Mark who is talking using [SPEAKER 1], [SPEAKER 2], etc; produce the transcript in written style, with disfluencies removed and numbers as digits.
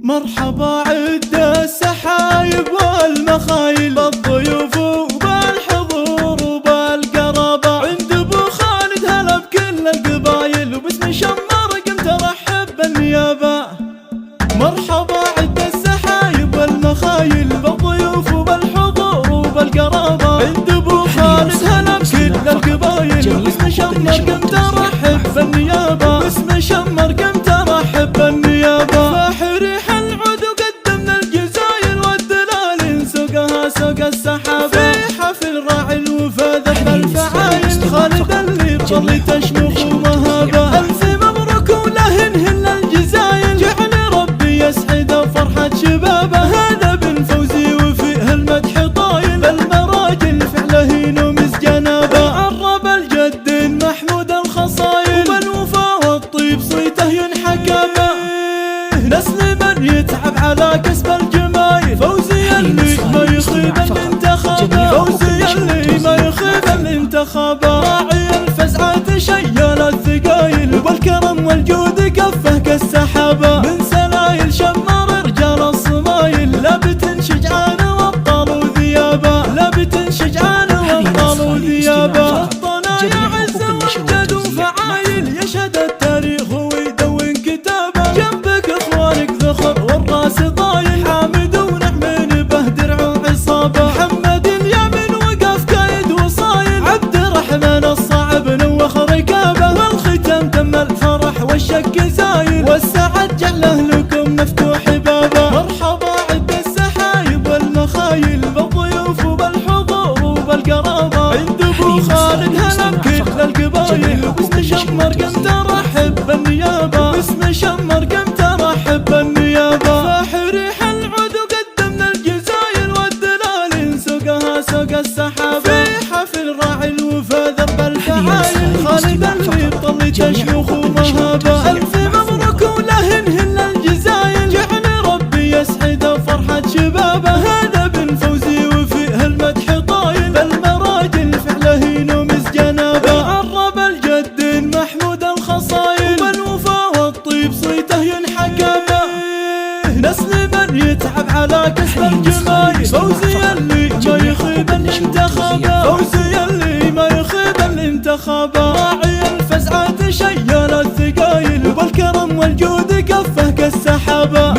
[SPEAKER 1] مرحبا عد السحايب والمخايل بالضيوف وبالحضور وبالقرابة عند ابو خالد هلا بكل القبايل وباسم شمر قمت ارحب بالنيابة. مرحبا عد السحايب والمخايل بالضيوف وبالحضور وبالقرابة عند ابو خالد هلا بكل القبايل وباسم شمر قمت ارحب بالنيابة. باسم شمر قمت ارحب بالنيابة. فرح العود وقدمنا الجزايل والدلال سوقها سوق السحابة في حفل راعي الوفا ذهب الفعايل خالد اللي بطل تشمخ ومهابة. الف مبروك ولهن الجزايل جعل ربي يسعد فرحة شبابه. هذا بن فوزي وفيه المدح طايل المراجل فعله نومس جنابه. عرب الجد محمود الخصايل وبالوفا والطيب صيته ينحكى به. نسل من يتعب على كسب الجمايل فوزي اللي ما يخيب الانتخابات. فوزي اللي ما يخيب الانتخابات. راعي الفزعة شيل الثقايل وبالكرم والجود كفه كالسحابة. من سلايل شمر رجال الصمايل لابت شجعان وابطال وذيابة. لابت شجعان وابطال وذيابة. وطنا يا عز وامجد وفعايل يشهد التاريخ ويدون كتابه. جنبك اخوانك ذخر والراس طايل حامد ونعمين به درع وعصابه. محمد اليمن وقف كايد وصايل عبد الرحمن الصعب نوخ ركابه. والختام تم الفرح والشك زايل والسعد جعله لكم مفتوح بابه. مرحبا عد السحايب والمخايل بالضيوف وبالحضور وبالقرابه عند ابو خالد هلا بكل القبايل وباسم شمر قمت ارحب بالنيابه. باسم شمر قمت ارحب بالنيابه. فحريح العود وقدمنا الجزايل والدلال سوقها سوق السحابه في حفل راعي الوفا ذرب الفعايل خالد اللي بطل تشمخ ومهابه. الف مبروك ولهن الجزايل جعل ربي يسعد فرحة شبابه. هذا بن فوزي وفيه المدح طايل المراجل فعله نومس جنابه. عرب الجد محمود الخصايل وبالوفا والطيب صيته ينحكى به. نسل من يتعب على كسب الجمايل فوزي اللي ما يخيب الانتخابات. فوزي اللي ما يخيب الانتخابات. راعي الفزعة شيل الثقايل وبالكرم والجود كفه كالسحابة.